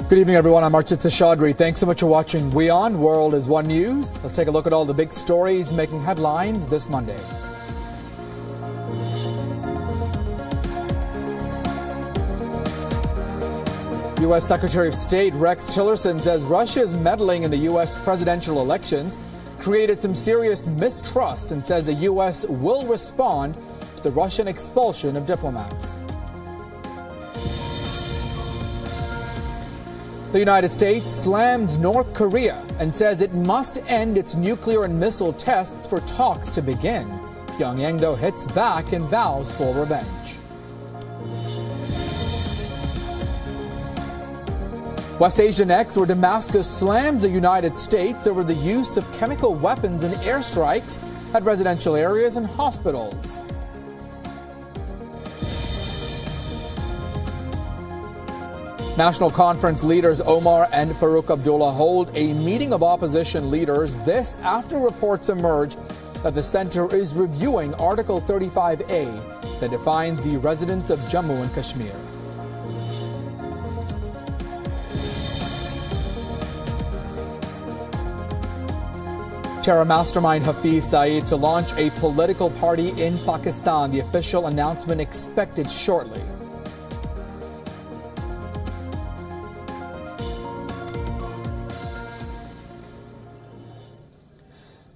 Good evening, everyone. I'm Archit Chaudhry. Thanks so much for watching WION, World is One News. Let's take a look at all the big stories making headlines this Monday. U.S. Secretary of State Rex Tillerson says Russia's meddling in the U.S. presidential elections created some serious mistrust and says the U.S. will respond to the Russian expulsion of diplomats. The United States slammed North Korea and says it must end its nuclear and missile tests for talks to begin. Pyongyang, though, hits back and vows for revenge. West Asia next, where Damascus slams the United States over the use of chemical weapons and airstrikes at residential areas and hospitals. National Conference leaders Omar and Farouk Abdullah hold a meeting of opposition leaders. This after reports emerge that the center is reviewing Article 35A that defines the residents of Jammu and Kashmir. Terror mastermind Hafiz Saeed to launch a political party in Pakistan. The official announcement expected shortly.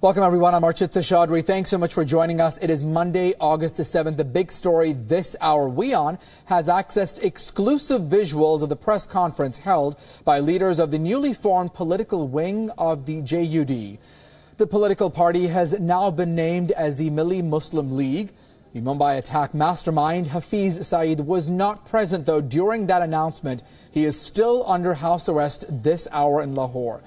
Welcome, everyone. I'm Archit Chaudhry. Thanks so much for joining us. It is Monday, August the 7th. The big story this hour. WION has accessed exclusive visuals of the press conference held by leaders of the newly formed political wing of the JUD. The political party has now been named as the Milli Muslim League. The Mumbai attack mastermind Hafiz Saeed was not present, though, during that announcement. He is still under house arrest this hour in Lahore.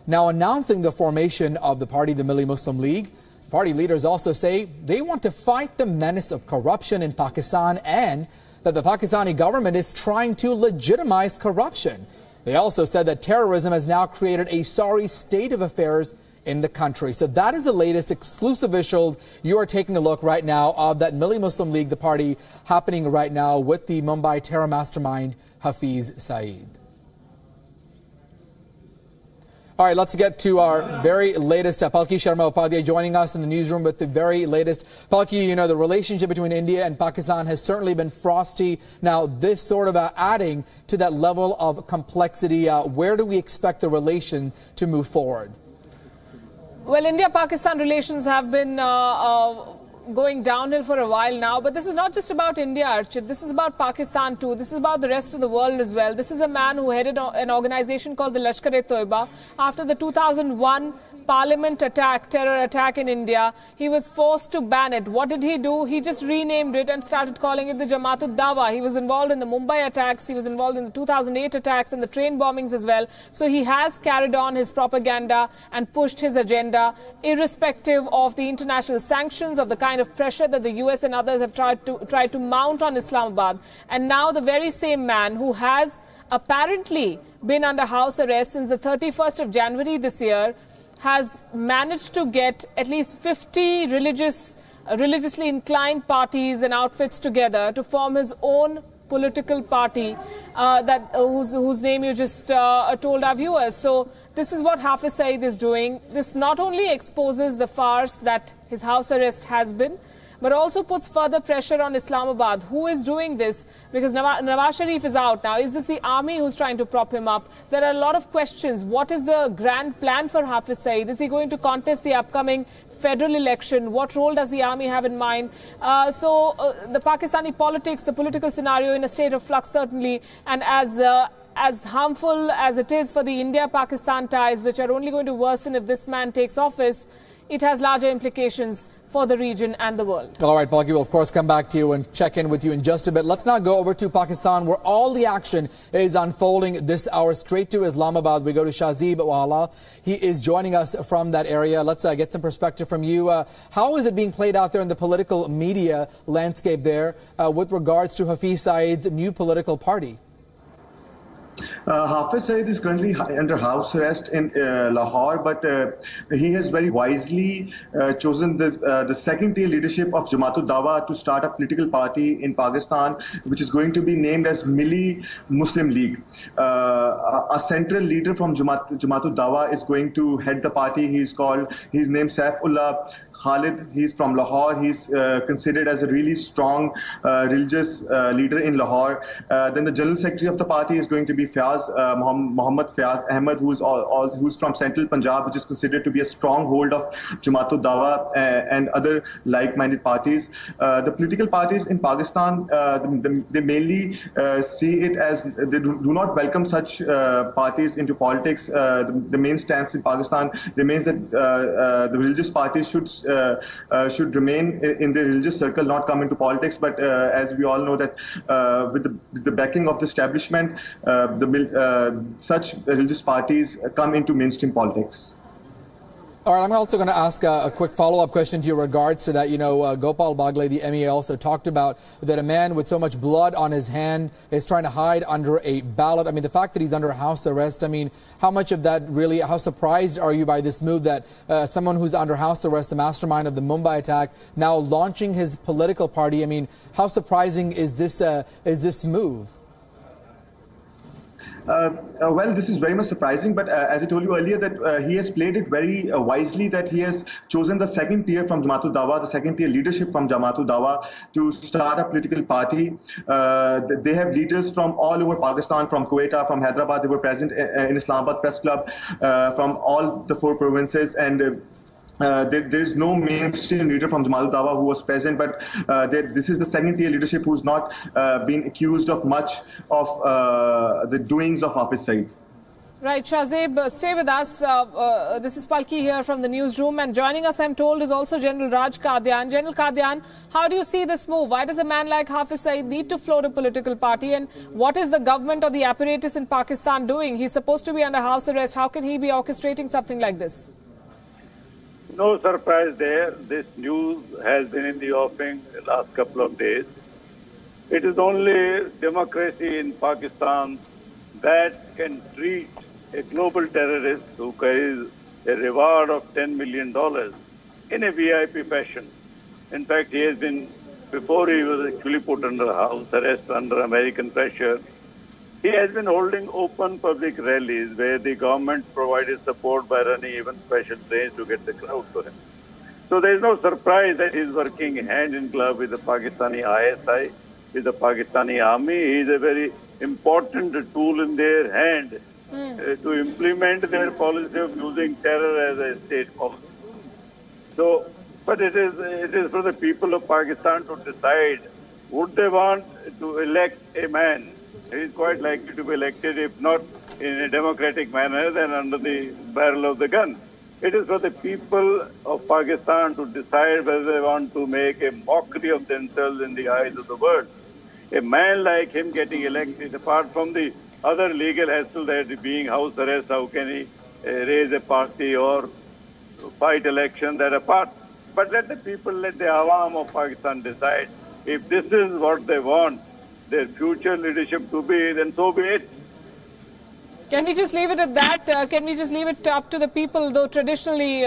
Now announcing the formation of the party, the Milli Muslim League, party leaders also say they want to fight the menace of corruption in Pakistan and that the Pakistani government is trying to legitimize corruption. They also said that terrorism has now created a sorry state of affairs in the country. So that is the latest exclusive visuals. You are taking a look right now of that Milli Muslim League, the party happening right now with the Mumbai terror mastermind Hafiz Saeed. All right, let's get to our very latest. Palki Sharma Upadhyay joining us in the newsroom with the very latest. Palki, you know, the relationship between India and Pakistan has certainly been frosty. Now, this sort of adding to that level of complexity, where do we expect the relation to move forward? Well, India-Pakistan relations have been going downhill for a while now, but this is not just about India, Archit. This is about Pakistan too. This is about the rest of the world as well. This is a man who headed an organization called the Lashkar-e-Taibba. After the 2001 Parliament attack, terror attack in India, he was forced to ban it. What did he do? He just renamed it and started calling it the Jamaat-ud-Dawa. He was involved in the Mumbai attacks. He was involved in the 2008 attacks and the train bombings as well. So he has carried on his propaganda and pushed his agenda, irrespective of the international sanctions, of the kind of pressure that the US and others have tried to mount on Islamabad. And now the very same man who has apparently been under house arrest since the 31st of January this year has managed to get at least 50 religiously inclined parties and outfits together to form his own political party whose name you just told our viewers. So this is what Hafiz Saeed is doing. This not only exposes the farce that his house arrest has been, but also puts further pressure on Islamabad. Who is doing this? Because Nawaz Sharif is out now. Is this the army who's trying to prop him up? There are a lot of questions. What is the grand plan for Hafiz Saeed? Is he going to contest the upcoming federal election? What role does the army have in mind? The Pakistani politics, the political scenario in a state of flux certainly, and as harmful as it is for the India-Pakistan ties, which are only going to worsen if this man takes office, it has larger implications for the region and the world. All right, Palki, we'll of course come back to you and check in with you in just a bit. Let's now go over to Pakistan, where all the action is unfolding this hour. Straight to Islamabad, we go to Shazib Wala. He is joining us from that area. Let's get some perspective from you. How is it being played out there in the political media landscape there with regards to Hafiz Saeed's new political party? Hafiz Saeed is currently under house arrest in Lahore, but he has very wisely chosen the second-tier leadership of Jamaat-ud-Dawa to start a political party in Pakistan, which is going to be named as Milli Muslim League. A central leader from Jamaat-ud-Dawa is going to head the party. He's named Saifullah Khalid. He's from Lahore. He's considered as a really strong religious leader in Lahore. Then the general secretary of the party is going to be Muhammad Fayaz Ahmed, who's from central Punjab, which is considered to be a stronghold of Jamaat-ud-Dawa and other like-minded parties. The political parties in Pakistan, they mainly see it as they do not welcome such parties into politics. The main stance in Pakistan remains that the religious parties should remain in the religious circle, not come into politics. But as we all know that with the backing of the establishment, such religious parties come into mainstream politics. All right, I'm also going to ask a quick follow-up question to you regards to that. You know, Gopal Bagle, the MEA, also talked about that a man with so much blood on his hand is trying to hide under a ballot. I mean, the fact that he's under house arrest, I mean, how much of that really, how surprised are you by this move that someone who's under house arrest, the mastermind of the Mumbai attack, now launching his political party? I mean, how surprising is this move? Well, this is very much surprising, but as I told you earlier, that he has played it very wisely, that he has chosen the second tier from Jamaat-ud-Dawa, the second tier leadership from Jamaat-ud-Dawa to start a political party. They have leaders from all over Pakistan, from Quetta, from Hyderabad. They were present in Islamabad Press Club, from all the 4 provinces, and there is no mainstream leader from Jamaat-ud-Dawa who was present, but this is the second-tier leadership who's not been accused of much of the doings of Hafiz Saeed. Right, Shahzeb, stay with us. This is Palki here from the newsroom, and joining us, I'm told, is also General Raj Qadian. General Qadian, how do you see this move? Why does a man like Hafiz Saeed need to float a political party, and what is the government or the apparatus in Pakistan doing? He's supposed to be under house arrest. How can he be orchestrating something like this? No surprise there. This news has been in the offing the last couple of days. It is only democracy in Pakistan that can treat a global terrorist who carries a reward of $10 million in a VIP fashion. In fact, he has been, before he was actually put under house arrest under American pressure, he has been holding open public rallies where the government provided support by running even special trains to get the crowd to him. So there is no surprise that he is working hand in glove with the Pakistani ISI, with the Pakistani army. He is a very important tool in their hand to implement their policy of using terror as a state policy. So, but it is for the people of Pakistan to decide, would they want to elect a man? He is quite likely to be elected, if not in a democratic manner, then under the barrel of the gun. It is for the people of Pakistan to decide whether they want to make a mockery of themselves in the eyes of the world. A man like him getting elected, apart from the other legal hassle that being house arrest, how can he raise a party or fight election, that apart. But let the people, let the Awam of Pakistan decide. If this is what they want, their future leadership to be, then so be it. Can we just leave it at that? Can we just leave it up to the people, though traditionally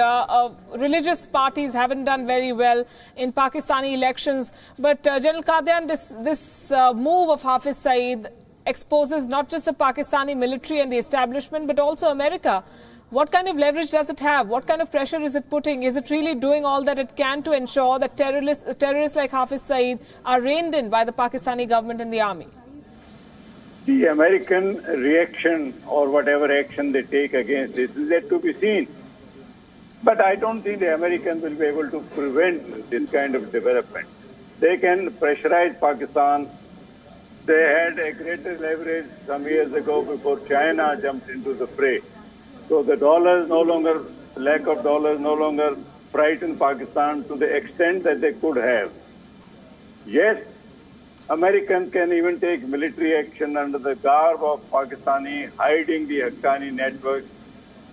religious parties haven't done very well in Pakistani elections? But General Qadian, this move of Hafiz Saeed exposes not just the Pakistani military and the establishment, but also America. What kind of leverage does it have? What kind of pressure is it putting? Is it really doing all that it can to ensure that terrorists like Hafiz Saeed are reined in by the Pakistani government and the army? The American reaction or whatever action they take against this is yet to be seen. But I don't think the Americans will be able to prevent this kind of development. They can pressurize Pakistan. They had a greater leverage some years ago before China jumped into the fray. So the dollars no longer, lack of dollars no longer frighten Pakistan to the extent that they could have. Yes, Americans can even take military action under the garb of Pakistani hiding the Haqqani network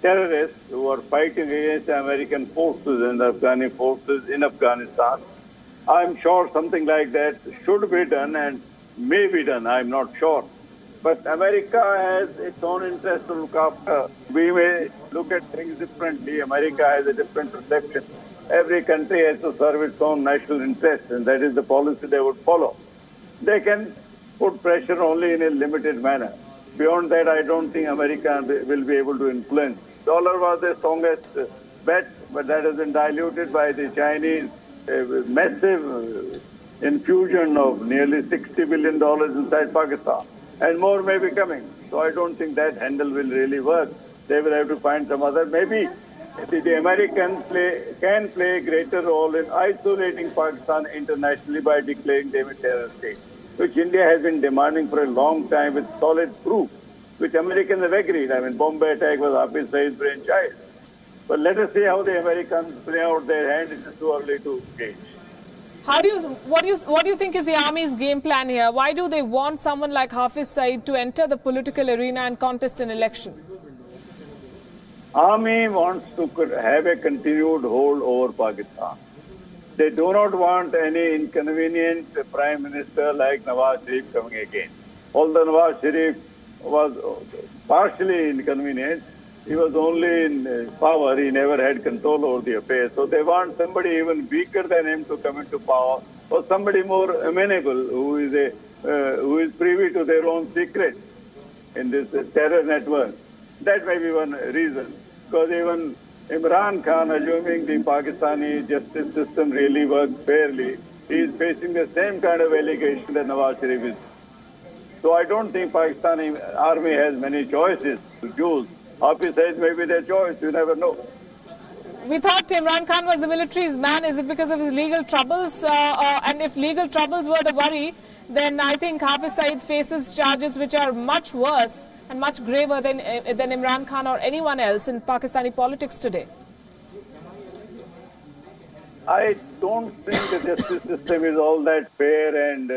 terrorists who are fighting against the American forces and the Afghani forces in Afghanistan. I'm sure something like that should be done and may be done, I'm not sure. But America has its own interest to look after. We may look at things differently. America has a different perception. Every country has to serve its own national interest, and that is the policy they would follow. They can put pressure only in a limited manner. Beyond that, I don't think America will be able to influence. Dollar was the strongest bet, but that has been diluted by the Chinese massive infusion of nearly $60 billion inside Pakistan. And more may be coming. So I don't think that handle will really work. They will have to find some other. Maybe the Americans can play a greater role in isolating Pakistan internationally by declaring them a terror state, which India has been demanding for a long time with solid proof, which Americans have agreed. I mean, Bombay attack was Hafiz Saeed's brainchild. But let us see how the Americans play out their hand. It is too early to gauge. What do you think is the army's game plan here? Why do they want someone like Hafiz Saeed to enter the political arena and contest an election? Army wants to have a continued hold over Pakistan. They do not want any inconvenient prime minister like Nawaz Sharif coming again. Although Nawaz Sharif was partially inconvenient, he was only in power. He never had control over the affairs. So they want somebody even weaker than him to come into power, or somebody more amenable who is privy to their own secrets in this terror network. That may be one reason. Because even Imran Khan, assuming the Pakistani justice system really works fairly, he is facing the same kind of allegation that Nawaz Sharif is. So I don't think Pakistani army has many choices to choose. Hafiz Saeed may be their choice, you never know. We thought Imran Khan was the military's man. Is it because of his legal troubles? And if legal troubles were the worry, then I think Hafiz Saeed faces charges which are much worse and much graver than Imran Khan or anyone else in Pakistani politics today. I don't think the justice system is all that fair and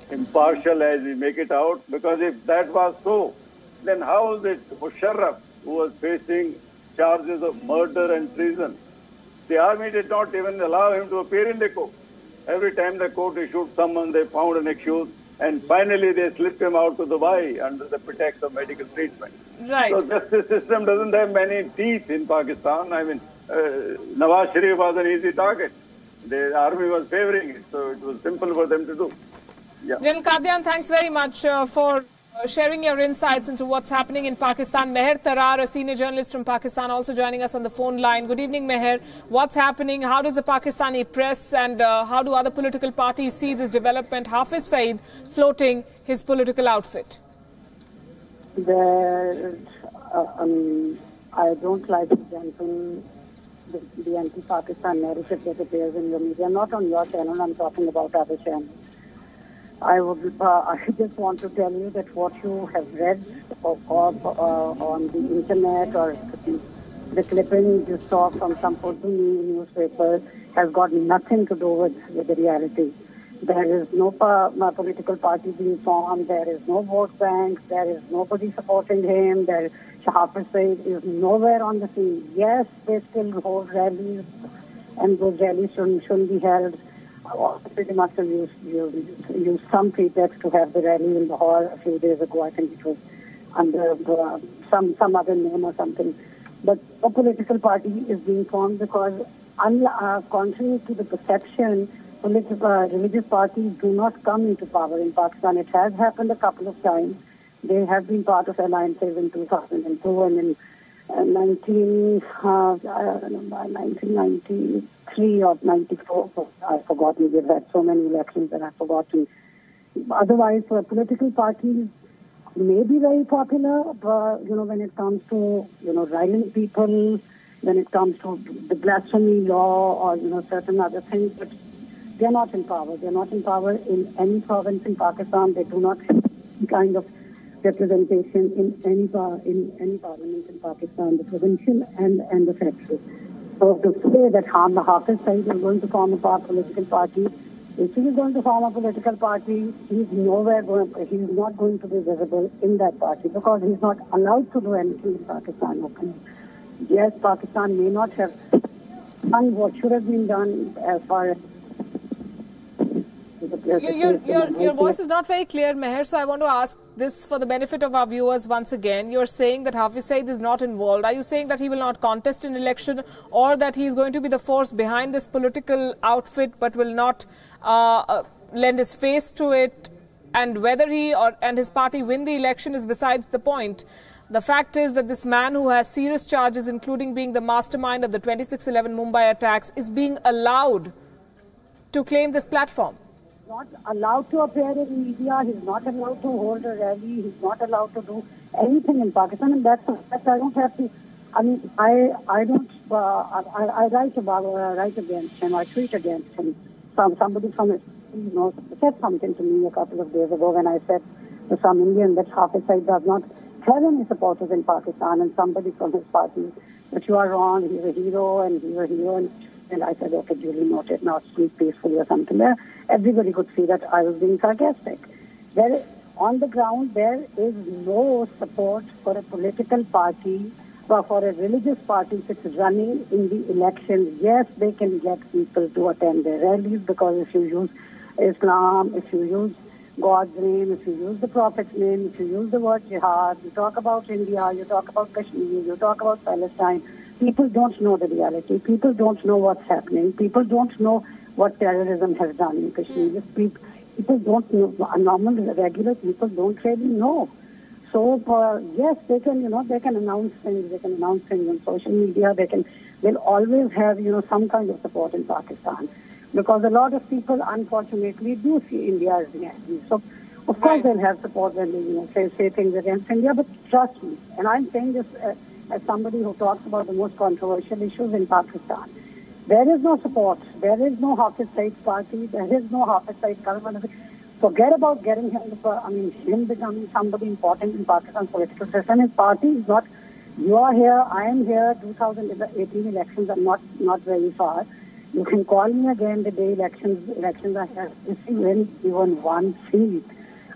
impartial as we make it out, because if that was so, then how is it Musharraf, who was facing charges of murder and treason? The army did not even allow him to appear in the court. Every time the court issued someone, they found an accused, and finally they slipped him out to Dubai under the pretext of medical treatment. Right. So justice system doesn't have many teeth in Pakistan. I mean, Nawaz Sharif was an easy target. The army was favoring it, so it was simple for them to do. Yeah. General Qadian, thanks very much for sharing your insights into what's happening in Pakistan. Meher Tarar, a senior journalist from Pakistan, also joining us on the phone line. Good evening, Meher. What's happening? How does the Pakistani press and how do other political parties see this development? Hafiz Saeed floating his political outfit. I don't like to dampen the anti-Pakistan narrative that appears in your media. Not on your channel, I'm talking about other channels. I just want to tell you that what you have read on the internet or the clippings you saw from some Urdu newspapers has got nothing to do with the reality. There is no political party being formed. There is no vote bank. There is nobody supporting him. Hafiz Saeed is nowhere on the scene. Yes, they still hold rallies, and those rallies shouldn't be held. Pretty much use some pretext to have the rally in Lahore a few days ago. I think it was under some other name or something. But a political party is being formed because, contrary to the perception, religious parties do not come into power in Pakistan. It has happened a couple of times. They have been part of alliances in 2002 and in 1993 or 94. I've forgotten. We've had so many elections that I've forgotten. Otherwise, political parties may be very popular, but, when it comes to, riling people, when it comes to the blasphemy law or, certain other things, but they're not in power. They're not in power in any province in Pakistan. They do not have any kind of representation in any parliament in Pakistan, the provincial and the federal. So to say that Hafiz Saeed is going to form a political party, if he is going to form a political party, he's not going to be visible in that party because he's not allowed to do anything in Pakistan openly. Yes, Pakistan may not have done what should have been done as far as Your voice is not very clear, Meher, so I want to ask this for the benefit of our viewers once again. You're saying that Hafiz Saeed is not involved. Are you saying that he will not contest an election, or that he is going to be the force behind this political outfit but will not lend his face to it? And whether he and his party win the election is besides the point. The fact is that this man who has serious charges, including being the mastermind of the 26/11 Mumbai attacks, is being allowed to claim this platform. Not allowed to appear in media. He's not allowed to hold a rally. He's not allowed to do anything in Pakistan. And that's I don't have to. I mean, I don't. I write against him. I tweet against him. Somebody from his, said something to me a couple of days ago when I said to some Indian that Hafiz Saeed does not have any supporters in Pakistan, and somebody from his party, but you are wrong. He's a hero, and he's a hero. And I said, okay, duly noted, now sleep peacefully or something. There, everybody could see that I was being sarcastic. On the ground, there is no support for a political party or for a religious party that's running in the elections. Yes, they can get people to attend their rallies, because if you use Islam, if you use God's name, if you use the Prophet's name, if you use the word jihad, you talk about India, you talk about Kashmir, you talk about Palestine, people don't know the reality. People don't know what's happening. People don't know what terrorism has done in Kashmir. People don't know. Normal, regular people don't really know. So, yes, they can announce things. They can announce things on social media. They'll always have, some kind of support in Pakistan. Because a lot of people, unfortunately, do see India as the enemy. So, of course, they'll have support when they, say things against India. But trust me, and I'm saying this as somebody who talks about the most controversial issues in Pakistan. There is no support. There is no Hafiz Saeed party. There is no Hafiz Saeed government. Forget about getting him becoming somebody important in Pakistan's political system. His party is not. You are here. I am here. 2018 elections are not very far. You can call me again the day elections are here. If you win even one seat,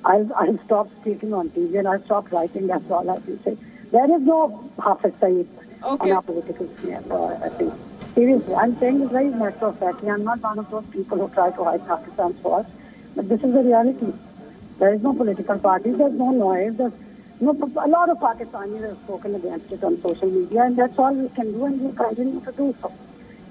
I'll stop speaking on TV and I'll stop writing. That's all I can say. There is no Hafiz Saeed on our political scene, I think. Seriously, I'm saying this very matter of fact. I'm not one of those people who try to hide Pakistan's faults, but this is the reality. There is no political party. There's no noise. A lot of Pakistanis have spoken against it on social media, and that's all we can do, and we'll continue to do so.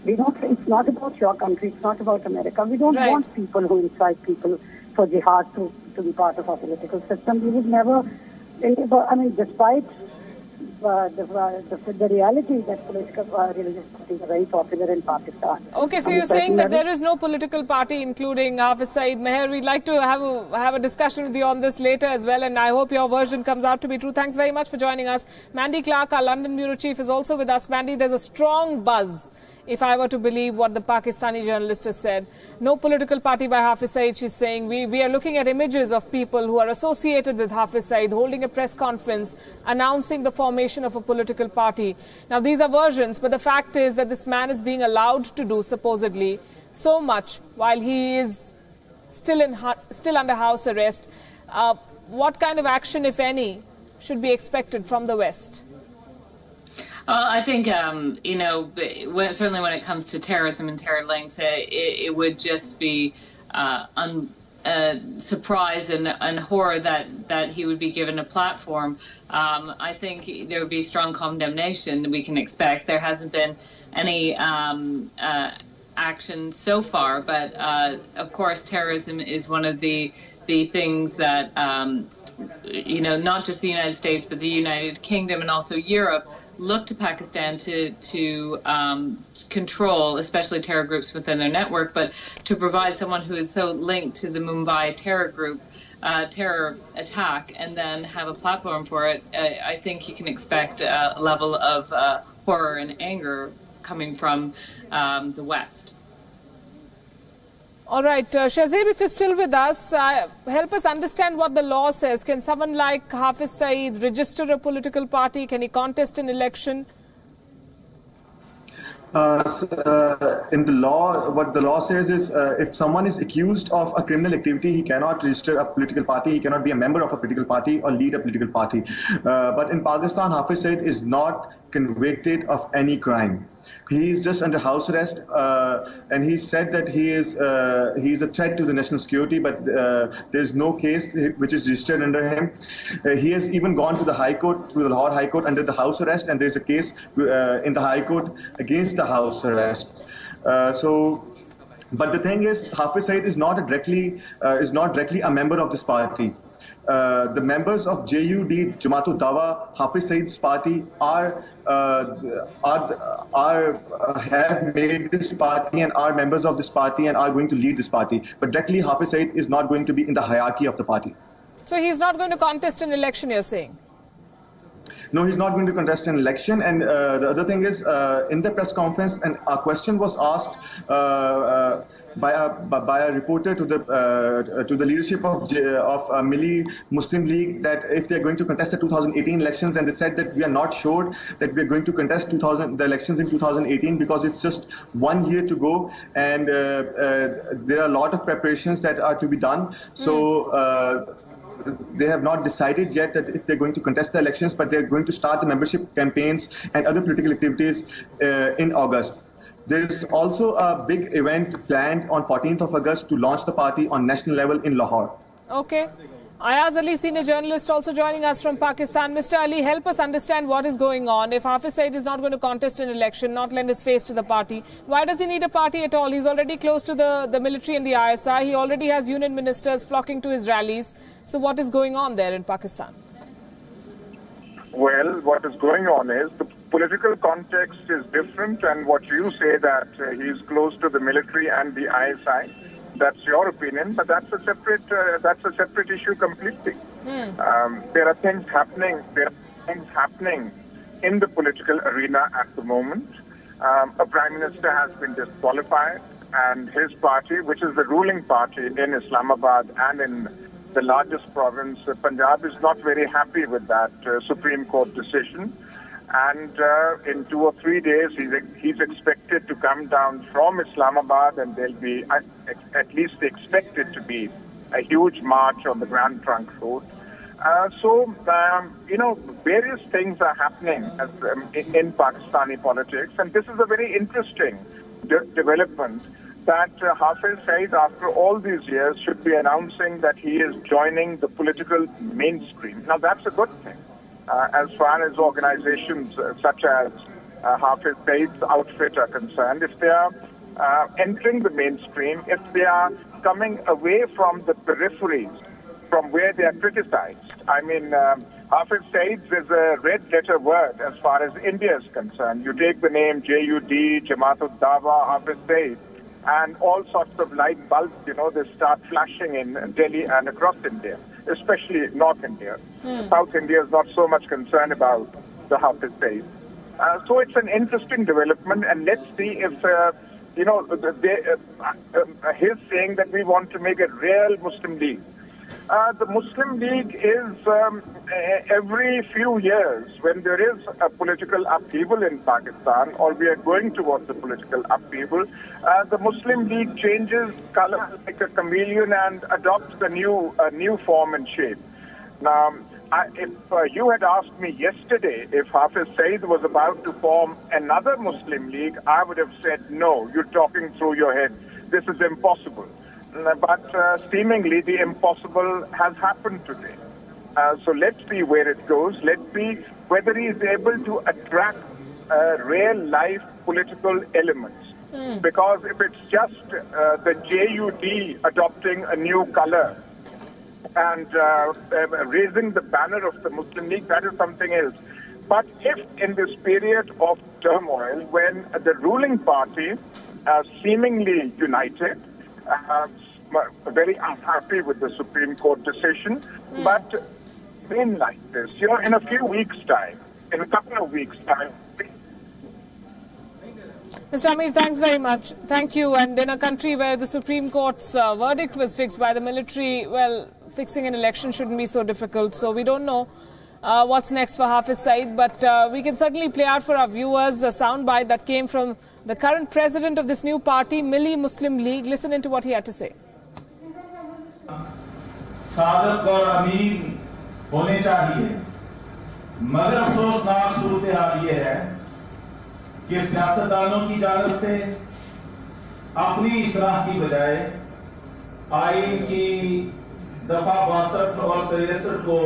It's not about your country. It's not about America. We don't want people who incite people for jihad to be part of our political system. We would never. Despite the reality that political religious parties are very popular in Pakistan. Okay, so you're saying that there is no political party, including Hafiz Saeed. Meher, we'd like to have a discussion with you on this later as well, and I hope your version comes out to be true. Thanks very much for joining us. Mandy Clark, our London bureau chief, is also with us. Mandy, there's a strong buzz, if I were to believe what the Pakistani journalist has said. No political party by Hafiz Saeed, she's saying. We are looking at images of people who are associated with Hafiz Saeed holding a press conference announcing the formation of a political party. Now, these are versions, but the fact is that this man is being allowed to do, supposedly, so much while he is still under house arrest. What kind of action, if any, should be expected from the West? I think, certainly when it comes to terrorism and terror links, it would just be surprise and horror that he would be given a platform. I think there would be strong condemnation that we can expect. There hasn't been any action so far, but of course, terrorism is one of the things that, not just the United States, but the United Kingdom and also Europe look to Pakistan to control, especially terror groups within their network, but to provide someone who is so linked to the Mumbai terror attack and then have a platform for it. I think you can expect a level of horror and anger coming from the West. All right, Shazib, if you're still with us, help us understand what the law says. Can someone like Hafiz Saeed register a political party? Can he contest an election? In the law, what the law says is if someone is accused of a criminal activity, he cannot register a political party, he cannot be a member of a political party or lead a political party. But in Pakistan, Hafiz Saeed is not convicted of any crime. He is just under house arrest, and he said that he is a threat to the national security, but there is no case which is registered under him. He has even gone to the High Court, to the Lahore High Court, under the house arrest, and there is a case in the High Court against the house arrest. But the thing is, Hafiz Saeed is not directly a member of this party. The members of JUD, Jamaat-ud-Dawa, Hafiz Saeed's party have made this party and are members of this party and are going to lead this party. But directly, Hafiz Saeed is not going to be in the hierarchy of the party. So he's not going to contest an election, you're saying? No, he's not going to contest an election. And the other thing is, in the press conference, and a question was asked by a reporter to the leadership of Milli Muslim League, that if they're going to contest the 2018 elections, and they said that we are not sure that we're going to contest the elections in 2018 because it's just 1 year to go, and there are a lot of preparations that are to be done. So they have not decided yet that if they're going to contest the elections, but they're going to start the membership campaigns and other political activities in August. There is also a big event planned on 14th of August to launch the party on national level in Lahore. Okay. Ayaz Ali, senior journalist, also joining us from Pakistan. Mr. Ali, help us understand what is going on. If Hafiz Saeed is not going to contest an election, not lend his face to the party, why does he need a party at all? He's already close to the military and the ISI. He already has union ministers flocking to his rallies. So what is going on there in Pakistan? Well, what is going on is the political context is different, and what you say that he is close to the military and the ISI, that's your opinion, but that's a separate issue completely. There are things happening. There are things happening in the political arena at the moment. A prime minister has been disqualified, and his party, which is the ruling party in Islamabad and in the largest province, Punjab, is not very happy with that Supreme Court decision. And in 2 or 3 days, he's expected to come down from Islamabad, and there'll be, at least expected to be, a huge march on the Grand Trunk Road. Various things are happening in Pakistani politics, and this is a very interesting development that Hafiz Saeed, after all these years, should be announcing that he is joining the political mainstream. Now, that's a good thing. As far as organizations such as Hafiz Saeed's outfit are concerned, if they are entering the mainstream, if they are coming away from the peripheries, from where they are criticized. I mean, Hafiz Saeed is a red-letter word as far as India is concerned. You take the name JUD, Jamaat-ud-Dawa, Hafiz Saeed, and all sorts of light bulbs, they start flashing in Delhi and across India, especially North India. South India is not so much concerned about the Hafiz Saeed. So it's an interesting development, and let's see if, his saying that we want to make a real Muslim League. The Muslim League is every few years, when there is a political upheaval in Pakistan, or we are going towards a political upheaval, the Muslim League changes color like a chameleon and adopts a new form and shape. Now, if you had asked me yesterday if Hafiz Saeed was about to form another Muslim League, I would have said, no, you're talking through your head. This is impossible. But seemingly the impossible has happened today. So let's see where it goes. Let's see whether he is able to attract real-life political elements. Because if it's just the JUD adopting a new color and raising the banner of the Muslim League, that is something else. But if in this period of turmoil, when the ruling party seemingly united, very unhappy with the Supreme Court decision, but been like this, in a few weeks' time, in a couple of weeks' time. Mr. Amir, thanks very much. Thank you. And in a country where the Supreme Court's verdict was fixed by the military, well, fixing an election shouldn't be so difficult. So we don't know what's next for Hafiz Saeed, but we can certainly play out for our viewers a soundbite that came from the current president of this new party, Milli Muslim League. Listen into what he had to say. Sadiq और अमीन होने चाहिए, मगर अफसोसनाक सूरत हाल ये है कि सियासतदानों की जानिब से अपनी इस्लाह की बजाय आइन की दफा 62 और 63 को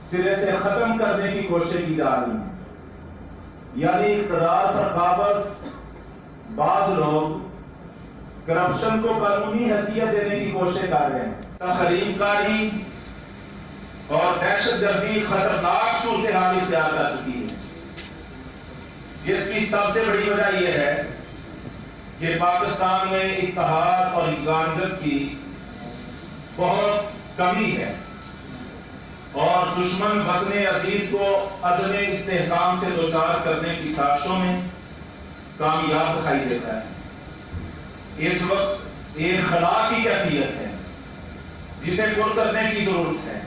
सिरे से खत्म करने की कोशिश की जा रही है। यानी इक़्तिदार पर काबज़ बाज लोग करप्शन को कानूनी हैसियत देने की कोशिश कर रहे हैं। तहरीमकारी और दहशतगर्दी खतरनाक सूरत हाल इख्तियार कर चुकी है, जिसकी सबसे बड़ी वजह यह है कि पाकिस्तान में इत्तेहाद और यकजानत की बहुत कमी है और दुश्मन वतन अजीज को अदम इस्तेहकाम से दो चार करने की साजिशों में कामयाब दिखाई देता है। इस वक्त एक खला की कैफियत है जिसे पुर करने की जरूरत है।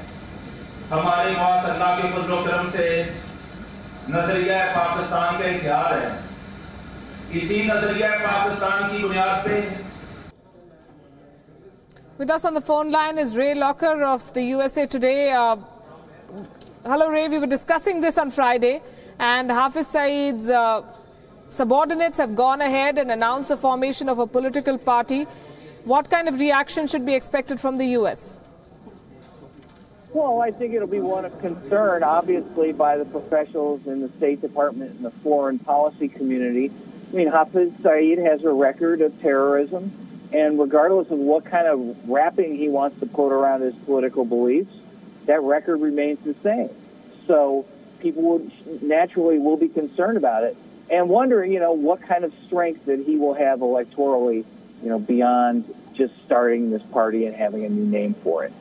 हमारे पास अल्लाह के फज़ल व करम से नजरिया पाकिस्तान का इख्तियार है। इसी नजरिया पाकिस्तान की बुनियाद पे With us on the phone line is Ray Locker of the USA Today. Hello, Ray. We were discussing this on Friday, and Hafiz Saeed's subordinates have gone ahead and announced the formation of a political party. What kind of reaction should be expected from the U.S.? Well, I think it'll be one of concern, obviously, by the professionals in the State Department and the foreign policy community. I mean, Hafiz Saeed has a record of terrorism, and regardless of what kind of wrapping he wants to put around his political beliefs, that record remains the same. So people naturally will be concerned about it and wondering, what kind of strength that he will have electorally, beyond just starting this party and having a new name for it.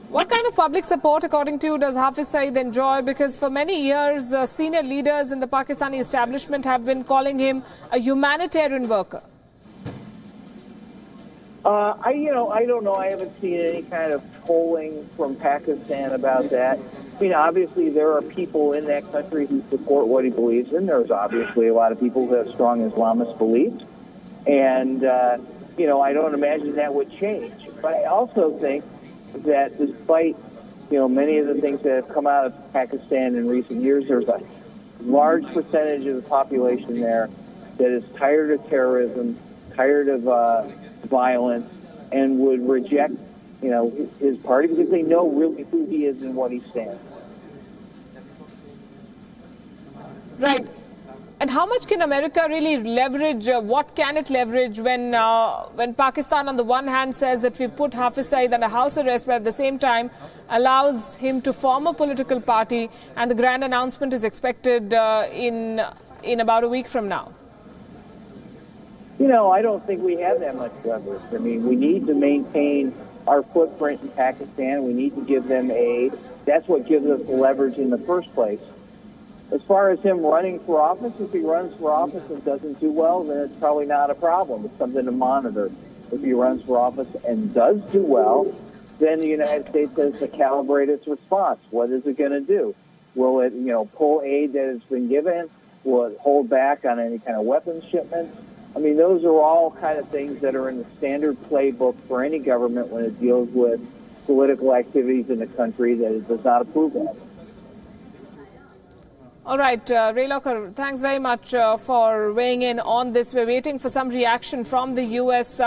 What kind of public support, according to you, does Hafiz Saeed enjoy? Because for many years, senior leaders in the Pakistani establishment have been calling him a humanitarian worker. I don't know. I haven't seen any kind of polling from Pakistan about that. I mean, obviously, there are people in that country who support what he believes in. There's obviously a lot of people who have strong Islamist beliefs. And, I don't imagine that would change. But I also think that despite, many of the things that have come out of Pakistan in recent years, there's a large percentage of the population there that is tired of terrorism, tired of violence, and would reject, his party because they know really who he is and what he stands. Right. And how much can America really leverage? What can it leverage when Pakistan, on the one hand, says that we put Hafiz Saeed under house arrest, but at the same time allows him to form a political party, and the grand announcement is expected in about a week from now? I don't think we have that much leverage. I mean, we need to maintain our footprint in Pakistan. We need to give them aid. That's what gives us leverage in the first place. As far as him running for office, if he runs for office and doesn't do well, then it's probably not a problem. It's something to monitor. If he runs for office and does do well, then the United States has to calibrate its response. What is it going to do? Will it, pull aid that has been given? Will it hold back on any kind of weapons shipments? I mean, those are all kind of things that are in the standard playbook for any government when it deals with political activities in the country that it does not approve of. All right, Ray Locker, thanks very much for weighing in on this. We're waiting for some reaction from the U.S.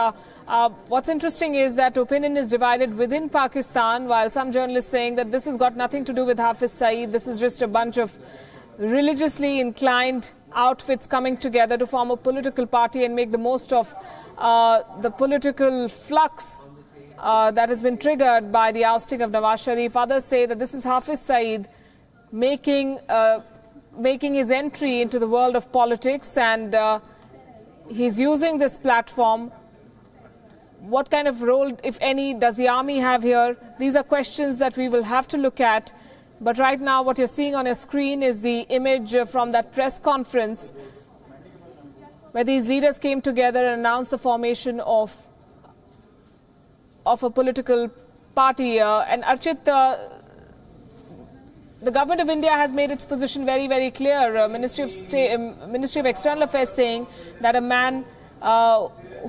What's interesting is that opinion is divided within Pakistan, while some journalists saying that this has got nothing to do with Hafiz Saeed. This is just a bunch of religiously inclined outfits coming together to form a political party and make the most of the political flux that has been triggered by the ousting of Nawaz Sharif. Others say that this is Hafiz Saeed making his entry into the world of politics, and he's using this platform. What kind of role, if any, does the army have here? These are questions that we will have to look at. But right now, what you're seeing on your screen is the image from that press conference where these leaders came together and announced the formation of a political party. And Archit, the government of India has made its position very, very clear. Ministry of External Affairs saying that a man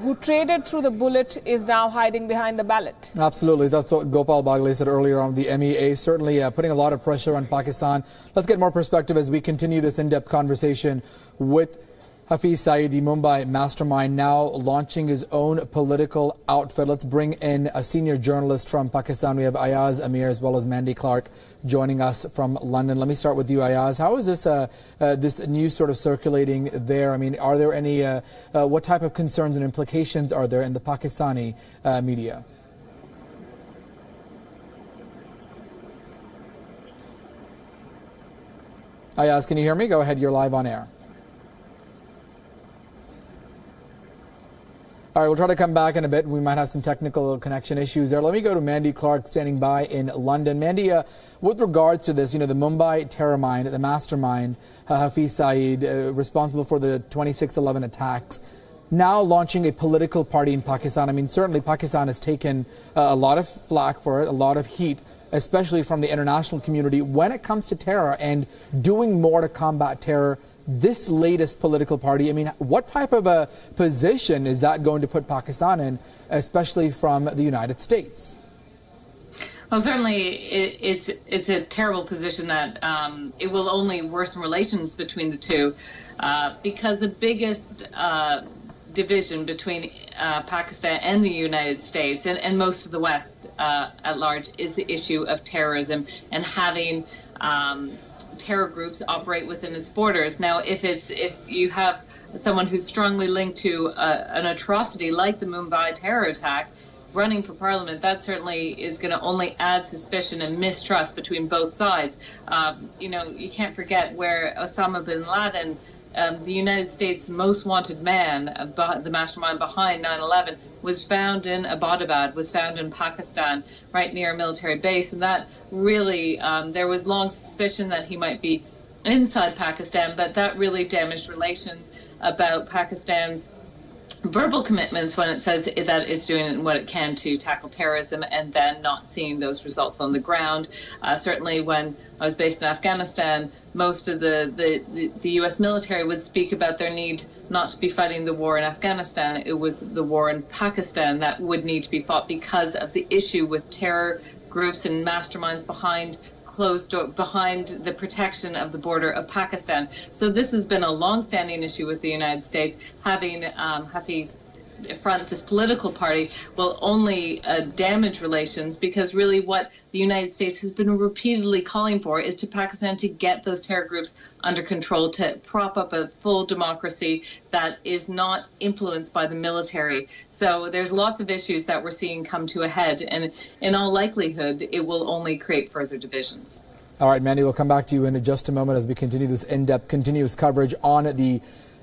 who traded through the bullet is now hiding behind the ballot. Absolutely. That's what Gopal Bagle said earlier on the MEA, certainly putting a lot of pressure on Pakistan. Let's get more perspective as we continue this in-depth conversation with Hafiz Saeed, the Mumbai mastermind, now launching his own political outfit. Let's bring in a senior journalist from Pakistan. We have Ayaz Amir as well as Mandy Clark joining us from London. Let me start with you, Ayaz. How is this this news sort of circulating there? I mean, are there any, what type of concerns and implications are there in the Pakistani media? Ayaz, can you hear me? Go ahead, you're live on air. All right, we'll try to come back in a bit. We might have some technical connection issues there. Let me go to Mandy Clark standing by in London. Mandy, with regards to this, the Mumbai terror mind, the mastermind, Hafiz Saeed, responsible for the 26/11 attacks, now launching a political party in Pakistan. I mean, certainly Pakistan has taken a lot of flack for it, a lot of heat, especially from the international community when it comes to terror and doing more to combat terror. This latest political party, I mean, what type of a position is that going to put Pakistan in, especially from the United States? Well, certainly it's a terrible position that it will only worsen relations between the two because the biggest division between Pakistan and the United States and most of the West at large is the issue of terrorism and having terror groups operate within its borders. Now, if you have someone who's strongly linked to an atrocity like the Mumbai terror attack running for parliament, that certainly is going to only add suspicion and mistrust between both sides. You can't forget where Osama bin Laden, the United States' most wanted man, the mastermind behind 9/11, was found in Abbottabad, was found in Pakistan, right near a military base. And that really, there was long suspicion that he might be inside Pakistan, but that really damaged relations about Pakistan's verbal commitments when it says that it's doing what it can to tackle terrorism and then not seeing those results on the ground. Certainly when I was based in Afghanistan, most of the U.S. military would speak about their need not to be fighting the war in Afghanistan. It was the war in Pakistan that would need to be fought because of the issue with terror groups and masterminds behind closed door, behind the protection of the border of Pakistan. So this has been a long-standing issue with the United States. Having Hafiz front this political party will only damage relations, because really what the United States has been repeatedly calling for is to Pakistan to get those terror groups under control, to prop up a full democracy that is not influenced by the military. So there's lots of issues that we're seeing come to a head, and in all likelihood it will only create further divisions. All right, Mandy, we'll come back to you in just a moment as we continue this in-depth, continuous coverage on the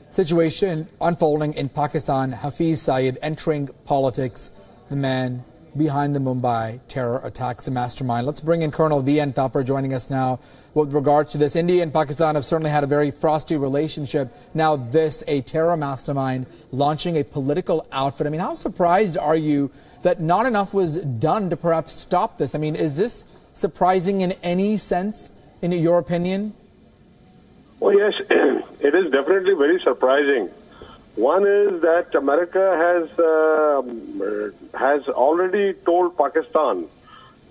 situation unfolding in Pakistan. Hafiz Saeed entering politics, the man behind the Mumbai terror attacks, the mastermind. Let's bring in Colonel V.N. Thapar joining us now with regards to this. India and Pakistan have certainly had a very frosty relationship. Now this, a terror mastermind launching a political outfit. I mean, how surprised are you that not enough was done to perhaps stop this? I mean, is this surprising in any sense, in your opinion? Well, yes, it is definitely very surprising. One is that America has already told Pakistan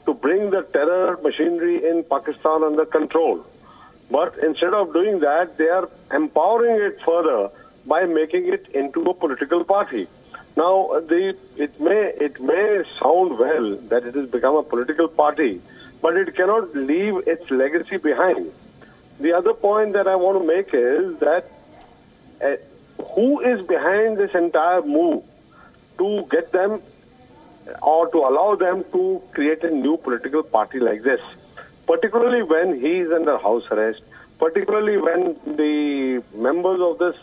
to bring the terror machinery in Pakistan under control. But instead of doing that, they are empowering it further by making it into a political party. Now, it may sound well that it has become a political party, but it cannot leave its legacy behind. The other point that I want to make is that who is behind this entire move to get them or to allow them to create a new political party like this, particularly when he is under house arrest, particularly when the members of this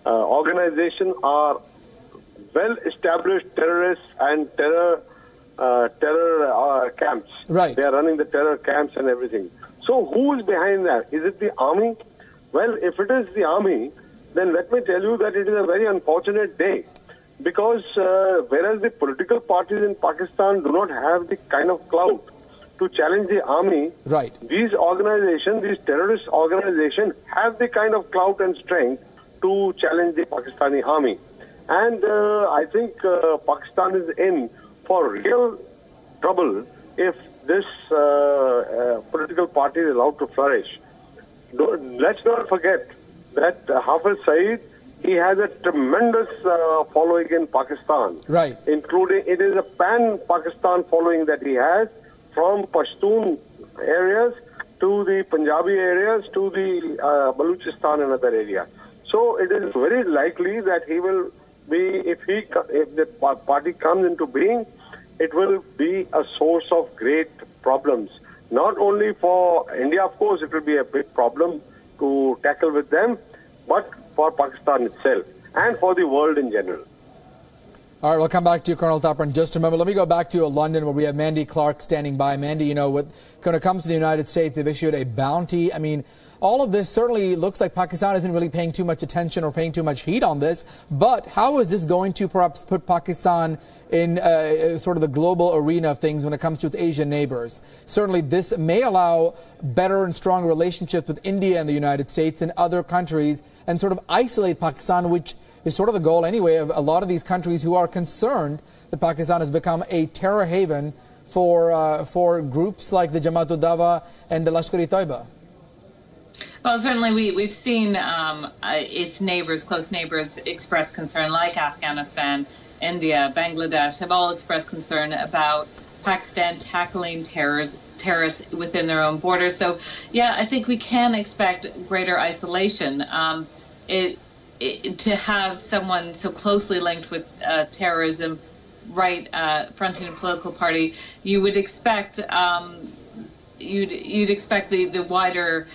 organization are well-established terrorists and terror camps. Right. They are running the terror camps and everything. So who is behind that? Is it the army? Well, if it is the army, then let me tell you that it is a very unfortunate day, because whereas the political parties in Pakistan do not have the kind of clout to challenge the army, right, these organizations, these terrorist organizations, have the kind of clout and strength to challenge the Pakistani army. And I think Pakistan is in for real trouble if this political party is allowed to flourish. Let's not forget that Hafiz Saeed, he has a tremendous following in Pakistan. Right. Including, it is a pan-Pakistan following that he has, from Pashtun areas to the Punjabi areas to the Baluchistan and other areas. So it is very likely that he will be, if the party comes into being, it will be a source of great problems. Not only for India, of course, it will be a big problem to tackle with them, but for Pakistan itself and for the world in general. All right, we'll come back to you, Colonel Thapar, in just a moment. Let me go back to London, where we have Mandy Clark standing by. Mandy, you know, when it comes to the United States, they've issued a bounty. I mean, all of this certainly looks like Pakistan isn't really paying too much attention or paying too much heed on this. But how is this going to perhaps put Pakistan in sort of the global arena of things when it comes to its Asian neighbors? Certainly, this may allow better and stronger relationships with India and the United States and other countries, and sort of isolate Pakistan, which is sort of the goal anyway of a lot of these countries who are concerned that Pakistan has become a terror haven for groups like the Jamaat-ud-Dawa and the Lashkar-e-Taibba. Well, certainly we've seen its neighbors, close neighbors, express concern, like Afghanistan, India, Bangladesh, have all expressed concern about Pakistan tackling terrorists within their own borders. So, yeah, I think we can expect greater isolation. To have someone so closely linked with terrorism, right, fronting a political party, you would expect you'd expect the wider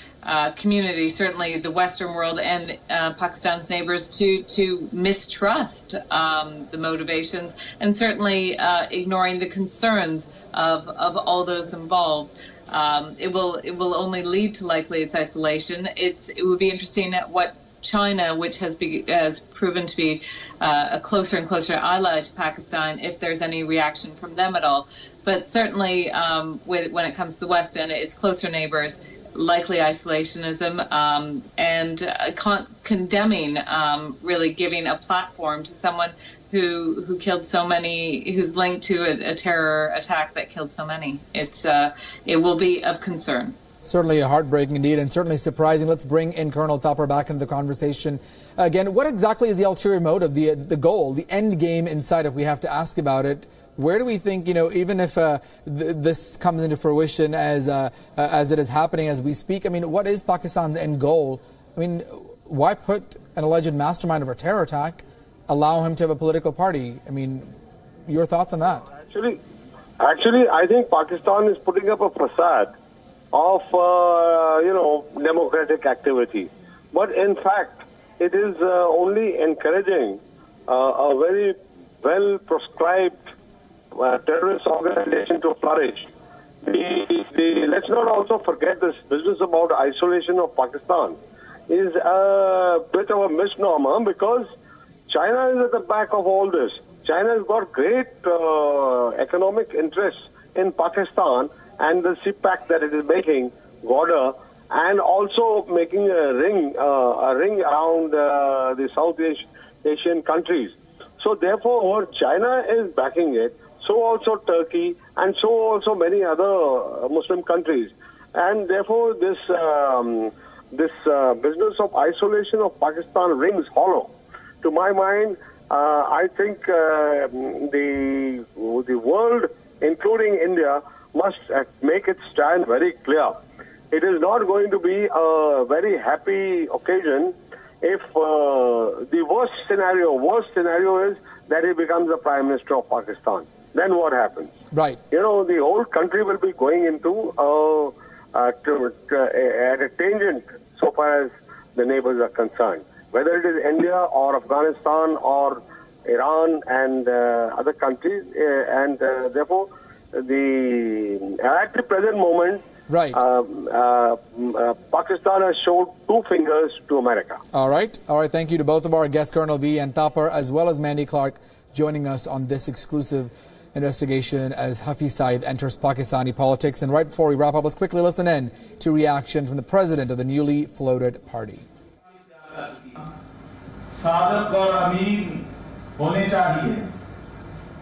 community, certainly the Western world and Pakistan's neighbors, to mistrust the motivations, and certainly ignoring the concerns of all those involved. It will only lead to likely its isolation. It would be interesting at what China, which has proven to be a closer and closer ally to Pakistan, if there's any reaction from them at all. But certainly when it comes to the West and its closer neighbors, likely isolationism and condemning, really giving a platform to someone who killed so many, who's linked to a terror attack that killed so many. It will be of concern. Certainly heartbreaking indeed, and certainly surprising. Let's bring in Colonel Thapar back into the conversation. Again, what exactly is the ulterior motive, the goal, the end game in sight, if we have to ask about it? Where do we think, you know, even if this comes into fruition as it is happening as we speak, I mean, what is Pakistan's end goal? I mean, why put an alleged mastermind of a terror attack, allow him to have a political party? I mean, your thoughts on that? Actually, I think Pakistan is putting up a facade of, democratic activity. But in fact, it is only encouraging a very well-proscribed terrorist organization to flourish. Let's not also forget this business about isolation of Pakistan is a bit of a misnomer, because China is at the back of all this. China has got great economic interests in Pakistan and the CPAC that it is making, border, and also making a ring around the South Asian countries. So therefore, China is backing it, so also Turkey, and so also many other Muslim countries. And therefore, this business of isolation of Pakistan rings hollow. To my mind, I think the world, including India, must make its stand very clear. It is not going to be a very happy occasion if the worst scenario is that he becomes the Prime Minister of Pakistan. Then what happens? Right. You know, the whole country will be going into at a tangent so far as the neighbors are concerned. Whether it is India or Afghanistan or Iran and other countries, and therefore, at the present moment, right, Pakistan has showed two fingers to America. All right. Thank you to both of our guests, Colonel V and Thapar, as well as Mandy Clark, joining us on this exclusive investigation as Hafiz Saeed enters Pakistani politics. And right before we wrap up, let's quickly listen in to reaction from the president of the newly floated party. Sadiq और अमीन ہونے چاہیے،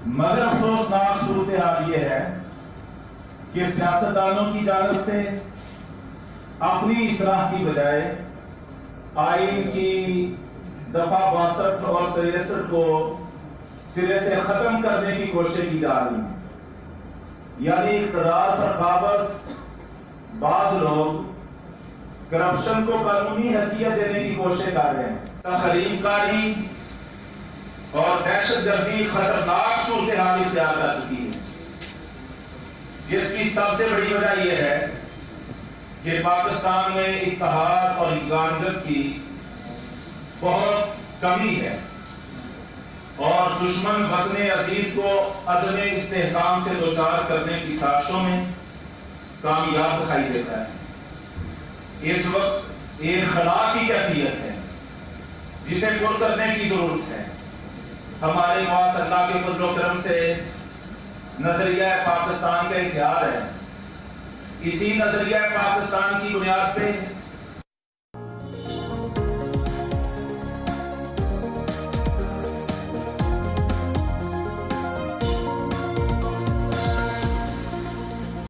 مگر افسوسناک صورتحال یہ ہے کہ سیاستدانوں کی جانب سے اپنی اصلاح کی بجائے آئین کی دفعہ 62 اور 63 کو سرے سے ختم کرنے کی کوشش کی جا رہی ہے. یعنی اقتدار پر قابض بعض لوگ کرپشن کو قانونی حیثیت دینے کی کوشش کر رہے ہیں. تخریب کاری اور دہشت گردی خطرناک صورتحال اختیار کر چکی ہے، جس کی سب سے بڑی وجہ یہ ہے کہ پاکستان میں اتحاد اور یگانگت کی بہت کمی ہے اور دشمن وطن عزیز کو عدم استحکام سے دوچار کرنے کی سازشوں میں کامیاب دکھائی دیتا ہے. اس وقت ایک خلا کی کیفیت ہے جسے پر کرنے کی ضرورت ہے. ہمارے پاس اللہ کے فضل و کرم سے نظریہ پاکستان کا اختیار ہے. اسی نظریہ پاکستان کی بنیاد پہ